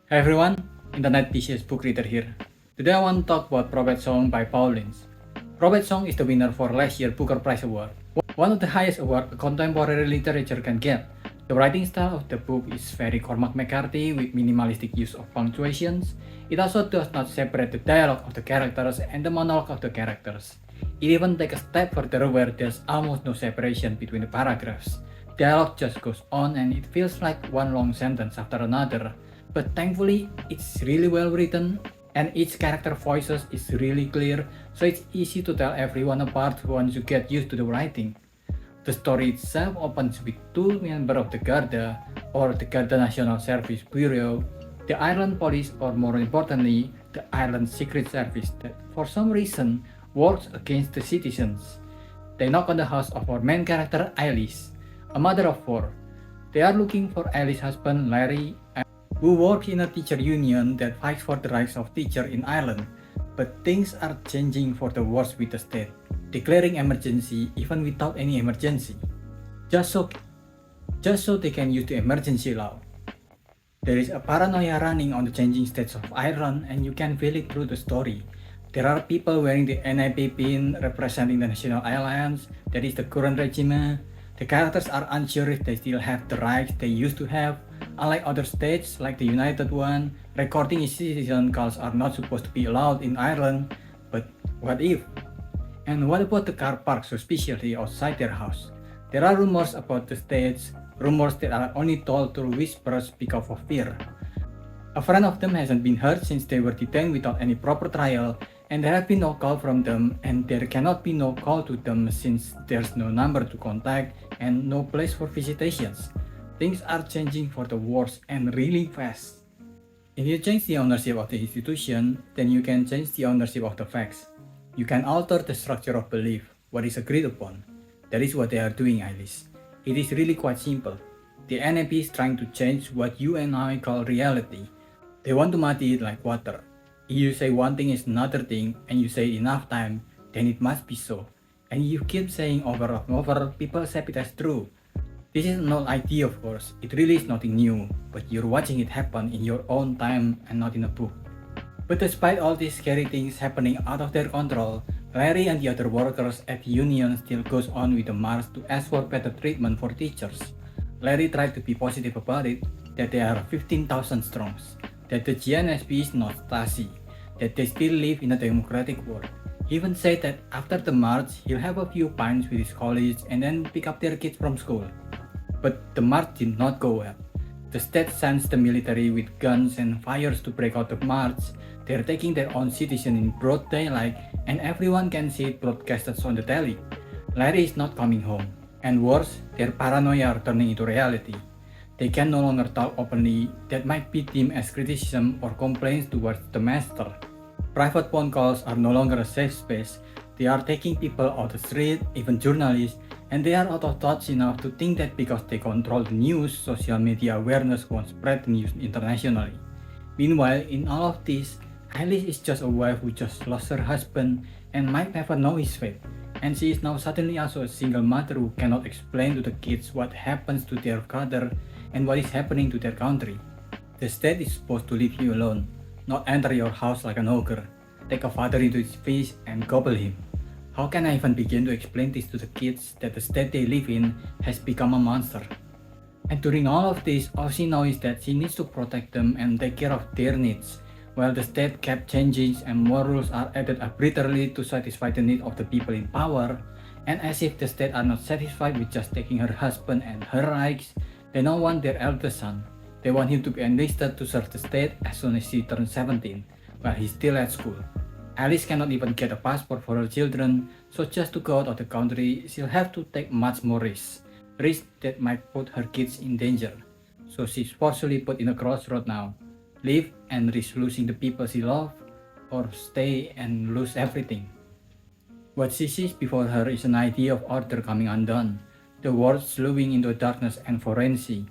Hey everyone, Internet PCS book reader here. Today I want to talk about Prophet Song by Paul Lynch. Prophet Song is the winner for last year's Booker Prize Award, one of the highest awards a contemporary literature can get. The writing style of the book is very Cormac McCarthy with minimalistic use of punctuations. It also does not separate the dialogue of the characters and the monologue of the characters. It even takes a step further where there's almost no separation between the paragraphs. Dialogue just goes on and it feels like one long sentence after another. But thankfully, it's really well written and each character voices is really clear, so it's easy to tell everyone apart once you get used to the writing. The story itself opens with two members of the Garda, or the Garda National Service Bureau, the Ireland Police, or more importantly, the Ireland Secret Service that for some reason works against the citizens. They knock on the house of our main character Alice, a mother of four. They are looking for Alice's husband Larry, who works in a teacher union that fights for the rights of teachers in Ireland. But things are changing for the worse with the state, declaring emergency even without any emergency, just so they can use the emergency law. There is a paranoia running on the changing states of Ireland, and you can feel it through the story. There are people wearing the NIP pin representing the National Alliance, that is the current regime. The characters are unsure if they still have the rights they used to have. Unlike other states, like the United one, recording citizen calls are not supposed to be allowed in Ireland, but what if? And what about the car parks suspiciously outside their house? There are rumors about the states, rumors that are only told through whispers because of fear. A friend of them hasn't been heard since they were detained without any proper trial, and there have been no call from them, and there cannot be no call to them since there's no number to contact and no place for visitations. Things are changing for the worse and really fast. If you change the ownership of the institution, then you can change the ownership of the facts. You can alter the structure of belief, what is agreed upon. That is what they are doing, Alice. It is really quite simple. The NAP is trying to change what you and I call reality. They want to muddy it like water. If you say one thing is another thing and you say it enough time, then it must be so. And you keep saying over and over, people accept it as true. This is an old idea, of course. It really is nothing new, but you're watching it happen in your own time and not in a book. But despite all these scary things happening out of their control, Larry and the other workers at the union still goes on with the march to ask for better treatment for teachers. Larry tried to be positive about it, that they are 15,000 strong, that the GNSP is not Stasi, that they still live in a democratic world. He even said that after the march, he'll have a few pints with his colleagues and then pick up their kids from school. But the march did not go well. The state sends the military with guns and fires to break out the march. They're taking their own citizens in broad daylight and everyone can see it broadcasted on the telly. Larry is not coming home. And worse, their paranoia are turning into reality. They can no longer talk openly, that might be deemed as criticism or complaints towards the master. Private phone calls are no longer a safe space. They are taking people off the street, even journalists, and they are out of touch enough to think that because they control the news, social media awareness won't spread the news internationally. Meanwhile, in all of this, Alice is just a wife who just lost her husband and might never know his fate. And she is now suddenly also a single mother who cannot explain to the kids what happens to their father and what is happening to their country. The state is supposed to leave you alone, not enter your house like an ogre, take a father into its face and gobble him. How can I even begin to explain this to the kids that the state they live in has become a monster? And during all of this, all she knows is that she needs to protect them and take care of their needs, while the state kept changing and more rules are added arbitrarily to satisfy the needs of the people in power, and as if the state are not satisfied with just taking her husband and her rights, they now want their eldest son. They want him to be enlisted to serve the state as soon as he turns 17, while he's still at school. Alice cannot even get a passport for her children, so just to go out of the country, she'll have to take much more risks that might put her kids in danger. So she's forcefully put in a crossroad now. Live and risk losing the people she loves, or stay and lose everything. What she sees before her is an idea of order coming undone, the world slowing into darkness and frenzy.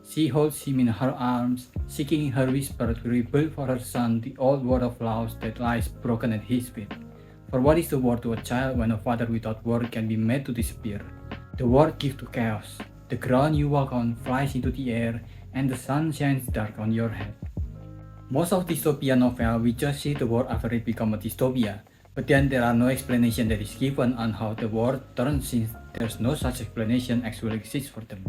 She holds him in her arms, seeking in her whisper to rebuild for her son the old world of laws that lies broken at his feet. For what is the world to a child when a father without word can be made to disappear? The world gives to chaos. The ground you walk on flies into the air, and the sun shines dark on your head. Most of dystopian novel, we just see the world after it become a dystopia, but then there are no explanation that is given on how the world turns since there's no such explanation actually exists for them.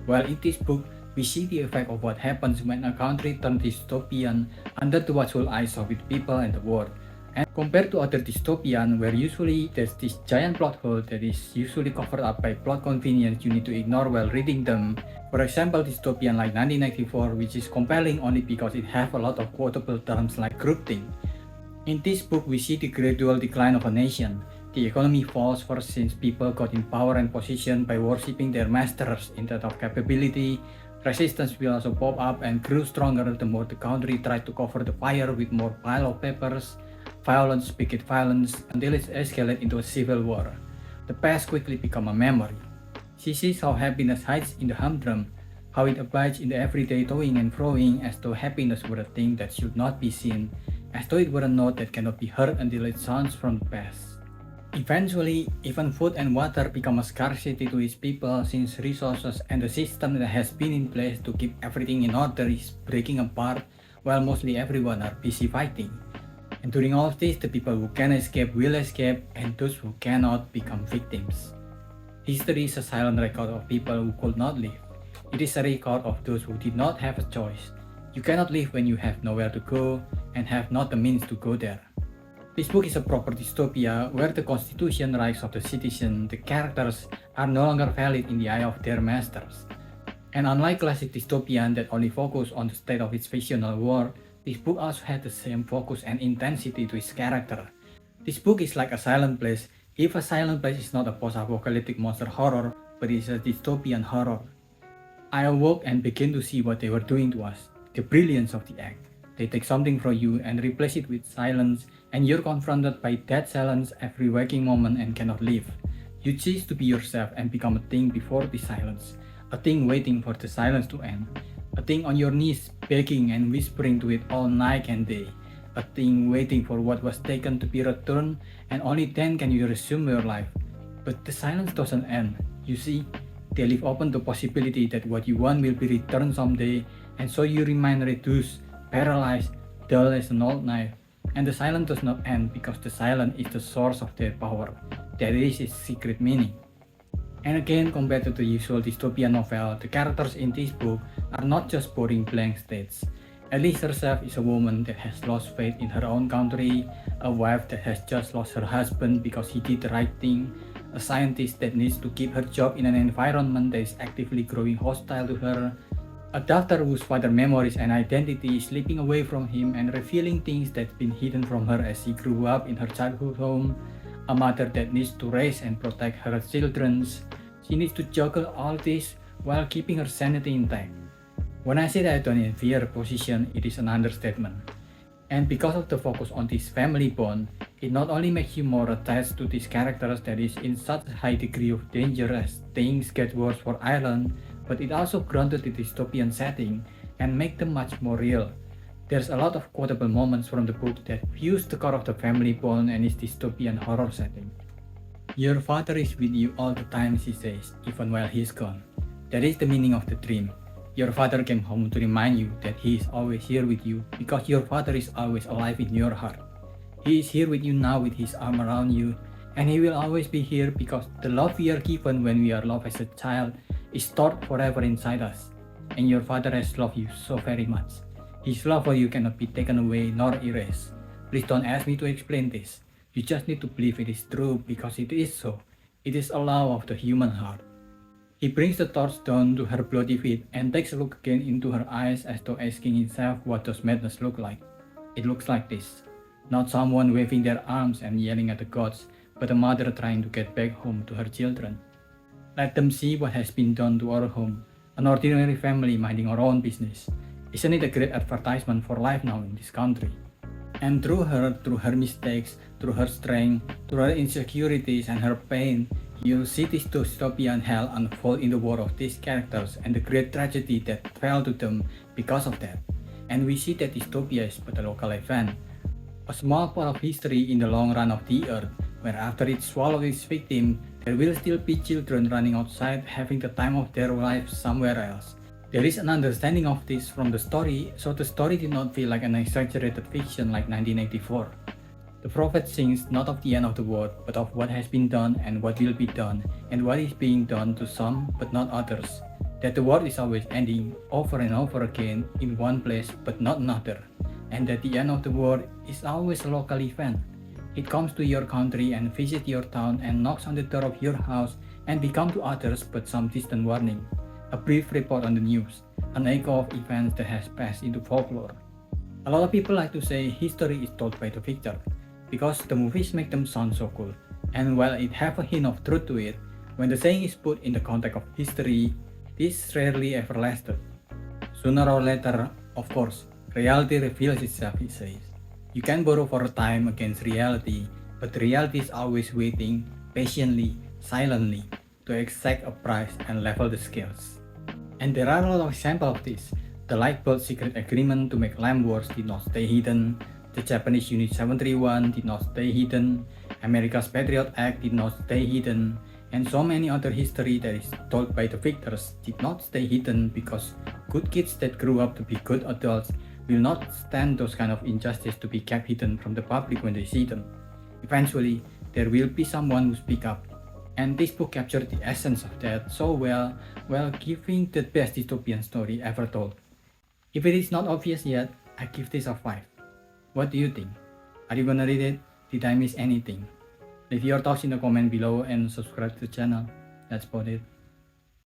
While in this book, we see the effect of what happens when a country turns dystopian under the watchful eyes of its people and the world. And compared to other dystopian, where usually there's this giant plot hole that is usually covered up by plot convenience you need to ignore while reading them. For example, dystopian like 1994, which is compelling only because it has a lot of quotable terms like groupthink. In this book, we see the gradual decline of a nation. The economy falls first since people got in power and position by worshipping their masters instead of capability. Resistance will also pop up and grew stronger the more the country tried to cover the fire with more pile of papers. Violence beget violence until it escalates into a civil war. The past quickly becomes a memory. She sees how happiness hides in the humdrum, how it abides in the everyday toing and froing as though happiness were a thing that should not be seen, as though it were a note that cannot be heard until it sounds from the past. Eventually, even food and water become a scarcity to its people since resources and the system that has been in place to keep everything in order is breaking apart while mostly everyone are busy fighting. And during all of this, the people who can escape will escape and those who cannot become victims. History is a silent record of people who could not live. It is a record of those who did not have a choice. You cannot live when you have nowhere to go and have not the means to go there. This book is a proper dystopia where the constitution rights of the citizen, the characters, are no longer valid in the eye of their masters. And unlike classic dystopian that only focus on the state of its fictional world, this book also had the same focus and intensity to its character. This book is like a silent place, if a silent place is not a post-apocalyptic monster horror, but is a dystopian horror. I awoke and began to see what they were doing to us, the brilliance of the act. They take something from you and replace it with silence, and you're confronted by that silence every waking moment and cannot live. You cease to be yourself and become a thing before the silence, a thing waiting for the silence to end. A thing on your knees begging and whispering to it all night and day. A thing waiting for what was taken to be returned, and only then can you resume your life. But the silence doesn't end. You see, they leave open the possibility that what you want will be returned someday, and so you remain reduced, paralyzed, dull as an old knife. And the silence does not end because the silence is the source of their power. That is its secret meaning. And again, compared to the usual dystopian novel, the characters in this book are not just boring blank states. Elise herself is a woman that has lost faith in her own country, a wife that has just lost her husband because he did the right thing, a scientist that needs to keep her job in an environment that is actively growing hostile to her, a daughter whose father memories and identity is slipping away from him and revealing things that's been hidden from her as she grew up in her childhood home, a mother that needs to raise and protect her children. She needs to juggle all this while keeping her sanity intact. When I say that I don't envy her position, it is an understatement. And because of the focus on this family bond, it not only makes you more attached to these characters that is in such a high degree of danger as things get worse for Ireland, but it also grounded the dystopian setting and make them much more real. There's a lot of quotable moments from the book that fuse the core of the family bond and its dystopian horror setting. Your father is with you all the time, she says, even while he's gone. That is the meaning of the dream. Your father came home to remind you that he is always here with you because your father is always alive in your heart. He is here with you now with his arm around you, and he will always be here because the love we are given when we are loved as a child is stored forever inside us. And your father has loved you so very much. His love for you cannot be taken away nor erased. Please don't ask me to explain this. You just need to believe it is true because it is so. It is a law of the human heart. He brings the torch down to her bloody feet and takes a look again into her eyes as though asking himself what does madness look like. It looks like this. Not someone waving their arms and yelling at the gods, but a mother trying to get back home to her children. Let them see what has been done to our home. An ordinary family minding our own business. Isn't it a great advertisement for life now in this country? And through her mistakes, through her strength, through her insecurities and her pain, you'll see this dystopian hell unfold in the world of these characters and the great tragedy that fell to them because of that. And we see that dystopia is but a local event, a small part of history in the long run of the earth, where after it swallows its victim, there will still be children running outside having the time of their lives somewhere else. There is an understanding of this from the story, so the story did not feel like an exaggerated fiction like 1984. The prophet sings not of the end of the world, but of what has been done and what will be done, and what is being done to some but not others. That the world is always ending over and over again in one place but not another, and that the end of the world is always a local event. It comes to your country and visits your town and knocks on the door of your house and becomes to others but some distant warning. A brief report on the news, an echo of events that has passed into folklore. A lot of people like to say history is told by the victor, because the movies make them sound so cool. And while it have a hint of truth to it, when the saying is put in the context of history, this rarely ever lasted. Sooner or later, of course, reality reveals itself, he says. You can borrow for a time against reality, but reality is always waiting, patiently, silently, to exact a price and level the scales. And there are a lot of examples of this. The Lightbulb secret agreement to make lamp wars did not stay hidden. The Japanese Unit 731 did not stay hidden, America's Patriot Act did not stay hidden, and so many other history that is told by the victors did not stay hidden because good kids that grew up to be good adults will not stand those kind of injustice to be kept hidden from the public when they see them. Eventually, there will be someone who speak up, and this book captured the essence of that so well while giving the best dystopian story ever told. If it is not obvious yet, I give this a 5. What do you think? Are you gonna read it? Did I miss anything? Leave your thoughts in the comment below and subscribe to the channel. That's about it.